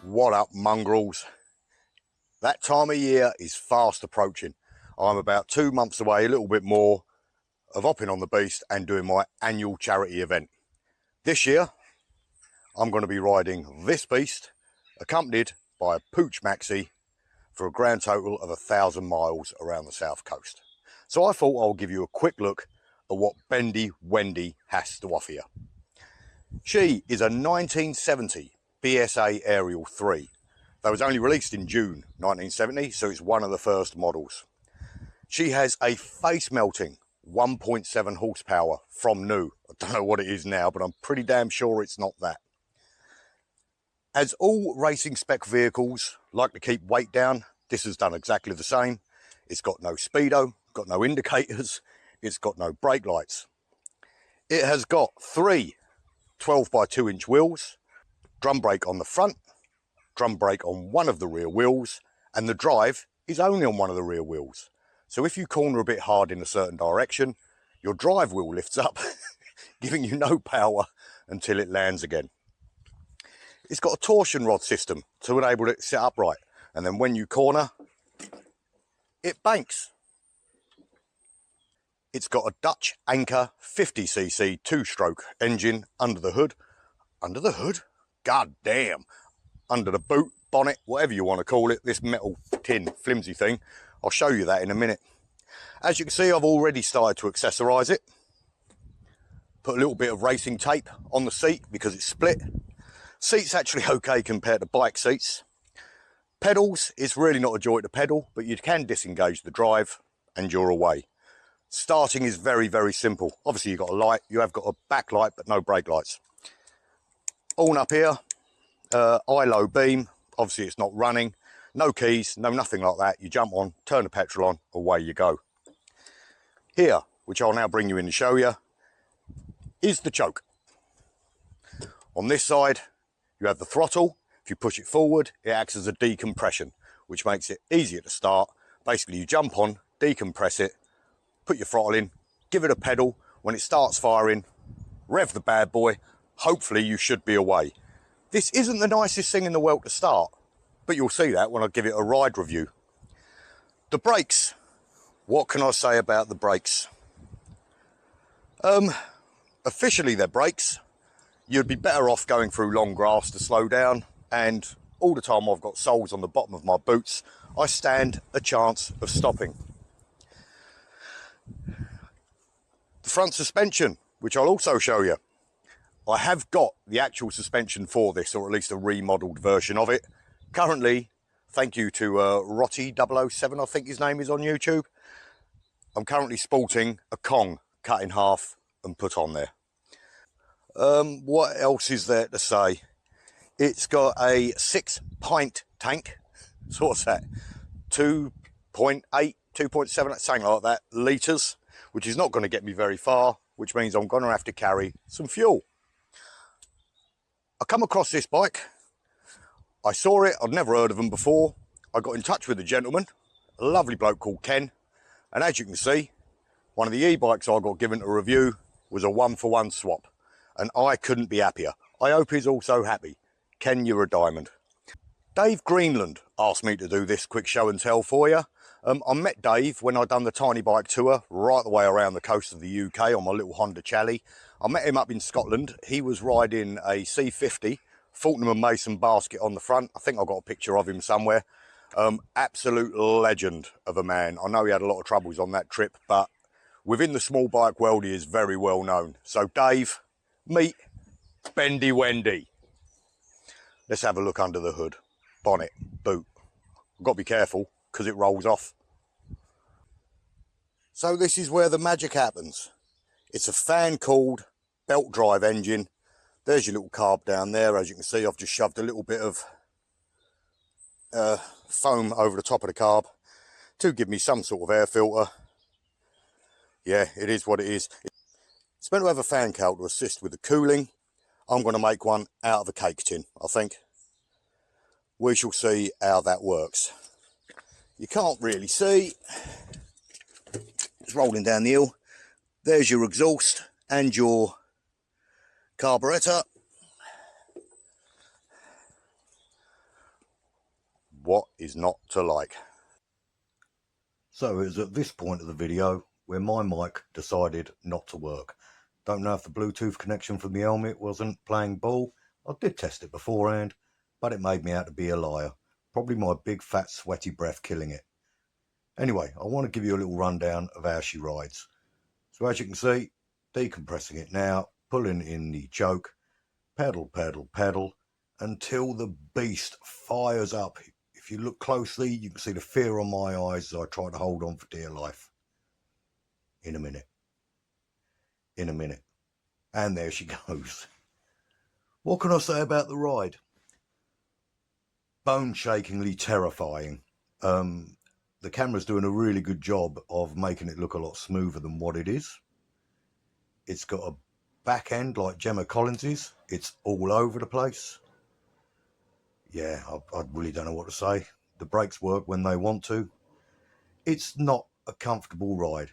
What up, mongrels? That time of year is fast approaching. I'm about 2 months away, a little bit more, of hopping on the beast and doing my annual charity event. This year, I'm going to be riding this beast, accompanied by a Puch Maxi, for a grand total of 1,000 miles around the south coast. So I thought I'll give you a quick look at what Bendy Wendy has to offer you. She is a 1970 BSA Ariel 3. That was only released in June 1970, so it's one of the first models. She has a face-melting 1.7 horsepower from new. I don't know what it is now, but I'm pretty damn sure it's not that. As all racing spec vehicles like to keep weight down, this has done exactly the same. It's got no speedo, got no indicators, it's got no brake lights. It has got 3 12x2 inch wheels, drum brake on the front, drum brake on one of the rear wheels, and the drive is only on one of the rear wheels. So if you corner a bit hard in a certain direction, your drive wheel lifts up, giving you no power until it lands again. It's got a torsion rod system to enable it to sit upright, and then when you corner, it banks. It's got a Dutch Anchor 50cc 2-stroke engine under the hood. Under the hood? God damn. Under the boot, bonnet, whatever you want to call it, this metal tin flimsy thing. I'll show you that in a minute. As you can see, I've already started to accessorise it. Put a little bit of racing tape on the seat because it's split. Seat's actually okay compared to bike seats. Pedals, it's really not a joy to pedal, but you can disengage the drive and you're away. Starting is very, very simple. Obviously you've got a light, you have got a backlight, but no brake lights. On up here, high-low beam, obviously it's not running, no keys, no nothing like that. You jump on, turn the petrol on, away you go. Here, which I'll now bring you in to show you, is the choke. On this side, you have the throttle. If you push it forward, it acts as a decompression, which makes it easier to start. Basically, you jump on, decompress it, put your throttle in, give it a pedal. When it starts firing, rev the bad boy. Hopefully, you should be away. This isn't the nicest thing in the world to start, but you'll see that when I give it a ride review. The brakes. What can I say about the brakes? Officially, they're brakes. You'd be better off going through long grass to slow down, and all the time I've got soles on the bottom of my boots, I stand a chance of stopping. The front suspension, which I'll also show you. I have got the actual suspension for this, or at least a remodeled version of it. Currently, thank you to Rotty007, I think his name is on YouTube. I'm currently sporting a Kong cut in half and put on there. What else is there to say? It's got a 6-pint tank. So what's that? 2.8, 2.7, something like that, litres, which is not going to get me very far, which means I'm going to have to carry some fuel. I come across this bike. I saw it. I'd never heard of them before. I got in touch with a gentleman, a lovely bloke called Ken. And as you can see, one of the e-bikes I got given to review was a 1-for-1 swap. And I couldn't be happier. I hope he's also happy. Ken, you're a diamond. Dave Greenland asked me to do this quick show and tell for you. I met Dave when I'd done the tiny bike tour right the way around the coast of the UK on my little Honda Chally. I met him up in Scotland. He was riding a C50, Fortnum & Mason basket on the front. I think I've got a picture of him somewhere. Absolute legend of a man. I know he had a lot of troubles on that trip, but within the small bike world, he is very well known. So Dave, meet Bendy Wendy. Let's have a look under the hood. Bonnet, boot. I've got to be careful because it rolls off. So this is where the magic happens. It's a fan-cooled belt drive engine. There's your little carb down there. As you can see, I've just shoved a little bit of foam over the top of the carb to give me some sort of air filter. Yeah, it is what it is. It's meant to have a fan cowl to assist with the cooling. I'm going to make one out of a cake tin, I think. We shall see how that works. You can't really see. It's rolling down the hill. There's your exhaust and your carburetor. what is not to like? So it was at this point of the video where my mic decided not to work. Don't know if the Bluetooth connection from the helmet wasn't playing ball. I did test it beforehand, but it made me out to be a liar. Probably my big fat sweaty breath killing it. Anyway, I want to give you a little rundown of how she rides. So as you can see, decompressing it now, pulling in the choke, pedal, pedal, pedal, until the beast fires up. If you look closely, you can see the fear on my eyes as I try to hold on for dear life. In a minute. In a minute. And there she goes. What can I say about the ride? Bone-shakingly terrifying. The camera's doing a really good job of making it look a lot smoother than what it is. It's got a back end like Gemma Collins's. It's all over the place. Yeah, I really don't know what to say. The brakes work when they want to. It's not a comfortable ride.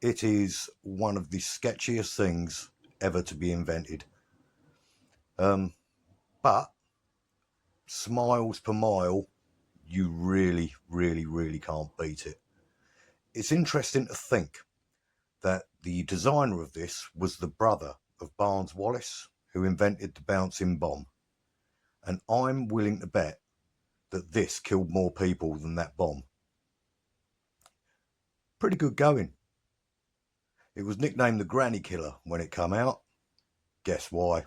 It is one of the sketchiest things ever to be invented. But smiles per mile, you really, really, really can't beat it. It's interesting to think that the designer of this was the brother of Barnes Wallis, who invented the bouncing bomb. And I'm willing to bet that this killed more people than that bomb. Pretty good going. It was nicknamed the Granny Killer when it came out. Guess why?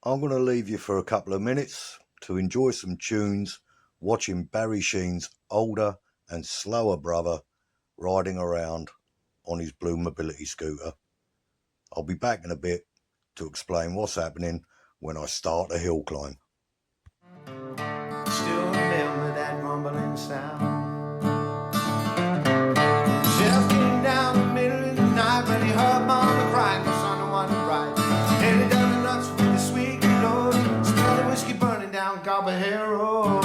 I'm going to leave you for a couple of minutes to enjoy some tunes, watching Barry Sheen's older and slower brother riding around on his blue mobility scooter. I'll be back in a bit to explain what's happening when I start a hill climb. Still remember that rumbling sound. Just came down the middle of the night when he heard mama crying, the son of one right. Headed down the nuts with the sweet Lord, smell the whiskey burning down Gobble Hill Road.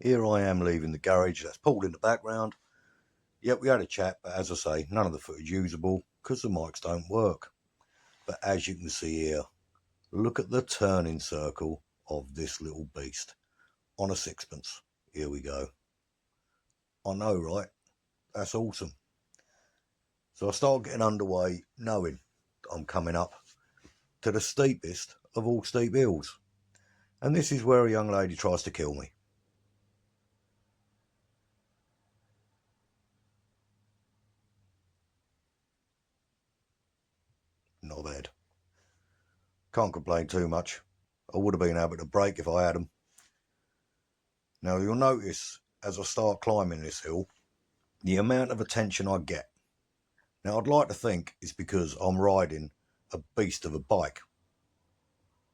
Here I am leaving the garage, that's pulled in the background. Yep, we had a chat, but as I say, none of the footage usable because the mics don't work. But as you can see here, look at the turning circle of this little beast on a sixpence. Here we go. I know, right? That's awesome. So I start getting underway knowing I'm coming up to the steepest of all steep hills. And this is where a young lady tries to kill me. Not bad. Can't complain too much. I would have been able to brake if I had them. Now you'll notice as I start climbing this hill, the amount of attention I get. Now I'd like to think it's because I'm riding a beast of a bike.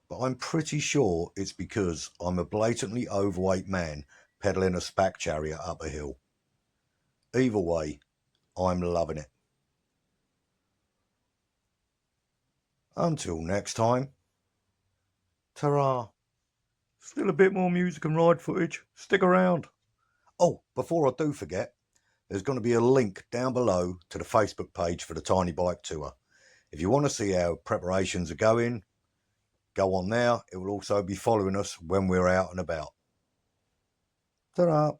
But I'm pretty sure it's because I'm a blatantly overweight man pedalling a spac chariot up a hill. Either way, I'm loving it. Until next time, ta-ra. Still a bit more music and ride footage. Stick around. Oh, before I do forget, there's going to be a link down below to the Facebook page for the Tiny Bike Tour. If you want to see how preparations are going, go on there. It will also be following us when we're out and about. Ta-ra.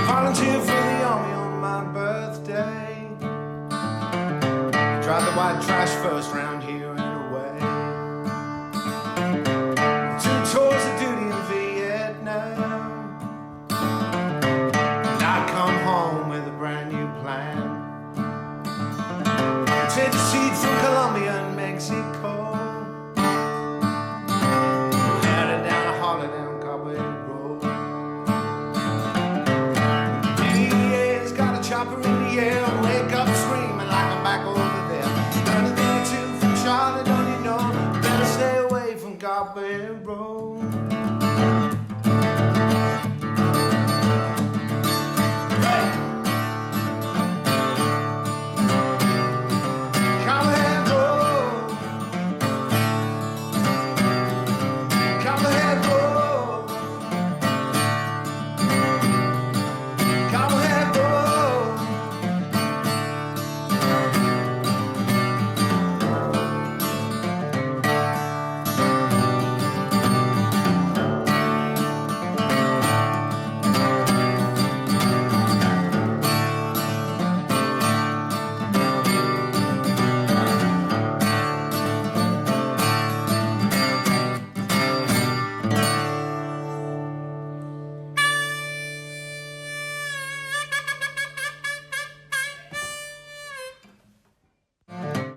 Volunteer for the army on my birthday. Drive the white white trash first round here anyway. 2 tours of duty in Vietnam, and I come home with a brand new plan. Take the seed from Colombia and Mexico.